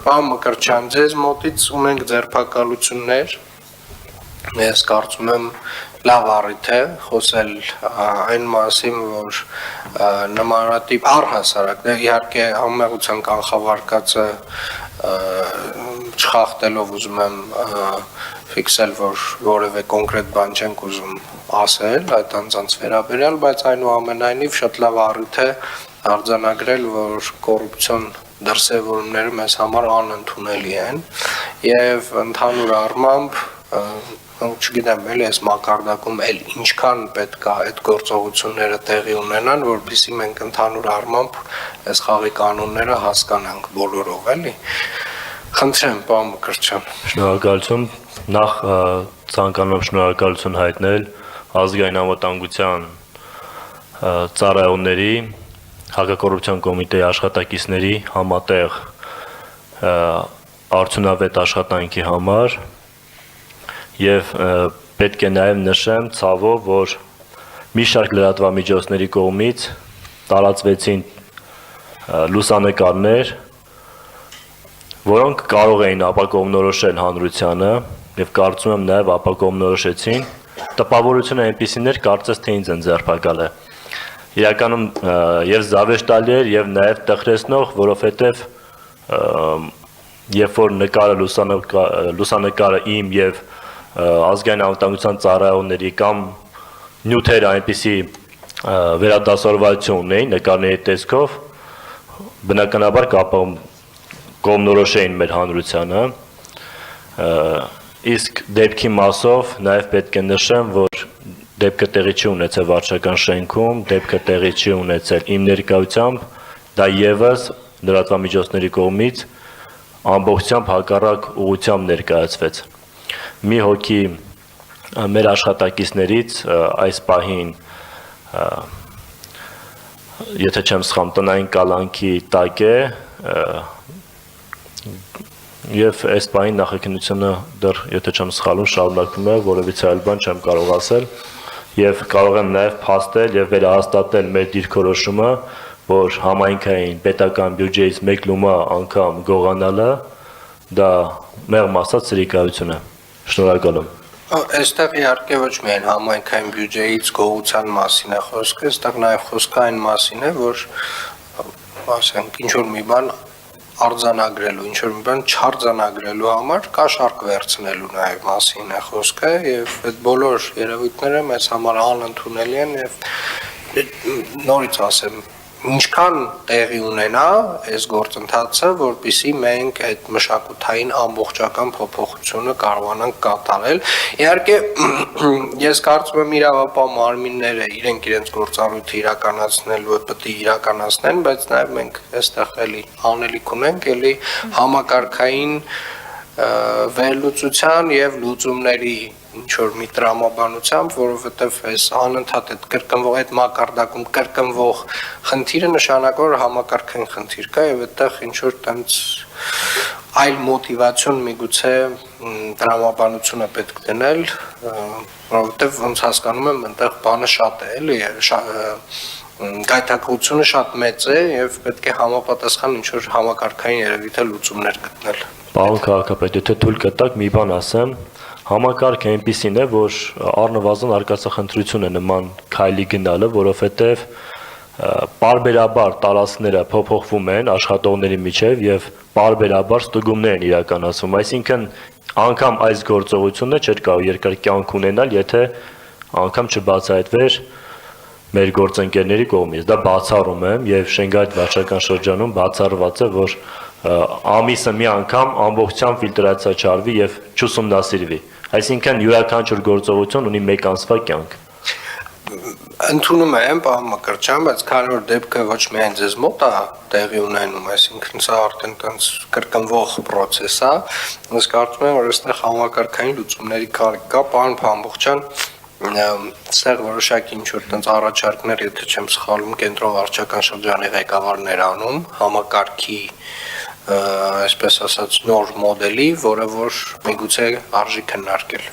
Պարոն Մկրտչյան, ձեզ մոտից ունենք ձերբակալություններ, ես կարծում եմ լավ առիթ է խոսել այն մասին, որ նմանատիպ առհասարակ, իհարկե համեղության կանխավարկածը չխախտելով ուզում եմ ֆիքսել, որ որևէ կոնկրետ բան չենք ուզում ասել այդ անձանց վերաբերյալ, բայց այնուամենայնիվ շատ լավ առիթ է արձանագրել, որ կոռուպցիոն դրսևորումները մեզ համար անընդունելի են եւ ընդհանուր առմամբ չգիտեմ, էլի այս մակարդակում ինչքան պետք է այդ գործողությունները տեղի ունենան, որպեսզի մենք ընդհանուր առմամբ այս խաղի կանոնները հասկանանք բոլորով, էլի։ Խնդրեմ, պարոն Մկրտչյան։ Շնորհակալություն։ Նախ ցանկանում եմ շնորհակալություն հայտնել ազգային անվտանգության ծառայողների, հակակոռուպցիոն կոմիտեի աշխատակիցների համատեղ արդյունավետ աշխատանքի համար եւ պետք է նաեւ նշեմ ցավով, որ մի շարք լրատվամիջոցների կողմից տարածվեցին լուսանկարներ, որոնք կարող էին ապակողմնորոշել հանրությանը եւ կարծում եմ նաեւ ապակողմնորոշեցին, տպավորությունը այնպիսին էր, կարծես թե ինձ են ձերբակալել։ Իրականում եւ զավեշտալի էր եւ նաեւ տխրեցնող, որովհետեւ երբ որ լուսանկարը իմ եւ ազգային անվտանգության ծառայողների կամ նյութերը այնպիսի վերադասավորվածություն ունեին նկարների տեսքով, բնականաբար կողմնորոշեին մեր հանրությանը, իսկ դեպքի մասով նաեւ պետք է նշեմ, որ դեպքը տեղի չի ունեցել վարչական շենքում, դեպքը տեղի չի ունեցել իմ ներկայությամբ, դա եւս լրատվամիջոցների կողմից ամբողջությամբ հակառակ ուղղությամբ ներկայացվեց։ Մի հոգի մեր աշխատակիցներից այս պահին, եթե չեմ սխալվում, տնային կալանքի տակ է եւ այս պահին նախաքննությունը դեռ, եթե չեմ սխալվում, շարունակվում է, որևիցե այլ բան չեմ կարող ասել եւ կարող եմ նաեւ փաստել եւ վերահաստատել մեր դիրքորոշումը, որ համայնքային պետական բյուջեից 1 լումա անգամ գողանալը դա մեղմ ասած սրիկայություն է։ Շնորհակալ եմ։ Այստեղ իհարկե ոչ միայն համայնքային բյուջեից գողության մասին է խոսքը, այստեղ նաեւ խոսքը այն մասին է, որ ասենք ինչ որ մի բան արձանագրելու, ինչ որ մի բան չարձանագրելու համար կաշառք վերցնելու նաեւ մասին է խոսքը եւ այդ բոլոր երևույթները մեզ համար անընդունելի են եւ նորից ասեմ, ինչքան տեղի ունենա այս գործընթացը, որպեսզի մենք այդ մշակութային ամբողջական փոփոխությունը կարողանանք կատարել։ Իհարկե, ես կարծում եմ իրավապահ մարմինները իրենք իրենց գործառույթը իրականացնելու պետք է իրականացնեն, բայց նաև մենք այստեղ էլի անելիք ունենք, էլի համակարգային վերլուծության եւ լուծումների ինչ-որ մի տրամաբանությամբ, որովհետև այս անընդհատ այդ կրկնվող այդ մակարդակում կրկնվող խնդիրը նշանակում որ համակարգային խնդիր կա եւ այդտեղ ինչ-որ տենց այլ մոտիվացիոն միգուցե տրամաբանությունը պետք դնել, որովհետև ոնց հասկանում եմ, այնտեղ բանը շատ է, էլի գայթակղությունը շատ մեծ է եւ պետք է համապատասխան ինչ-որ համակարգային երևույթը լուծումներ գտնել։ Պարոն քաղաքապետ, եթե թույլ կտաք մի բան ասեմ, համակարգը այնպիսին է, որ առնվազն արկածախնդրություն է նման քայլի գնալը, որովհետև պարբերաբար տարածքները փոփոխվում են աշխատողների միջև եւ պարբերաբար ստուգումներ են իրականացվում, այսինքն անգամ այս գործողությունը չէր կարող երկար կյանք ունենալ, եթե անգամ չբացահայտվեր մեր գործընկերների կողմից։ Դա բացառում եմ եւ Շենգայիթ վարչական շրջանում բացառված է, որ ամիսը մի անգամ ամբողջությամբ ֆիլտրացիա չարվի եւ չուսումնասիրվի։ Այսինքն յուրաքանչյուր գործողություն ունի մեկ ամսվա կյանք։ Ընդունում եմ, պարոն Մկրտչյան, բայց քանի որ դեպքը ոչ միայն ձեզ մոտ է տեղի ունենում, այսինքն սա արդեն տենց կրկնվող process է, ես կարծում եմ, որ այստեղ համակարգային լուծումների կարիք կա, պարոն Փամբոխյան, այստեղ որոշակի ինչ-որ տենց առաջարկներ, եթե չեմ սխալվում, կենտրոն վարչական շրջանի ղեկավարներ անում, համակարգի այսպես ասած նոր մոդելի, որը որ միգուցե արժի քննարկել։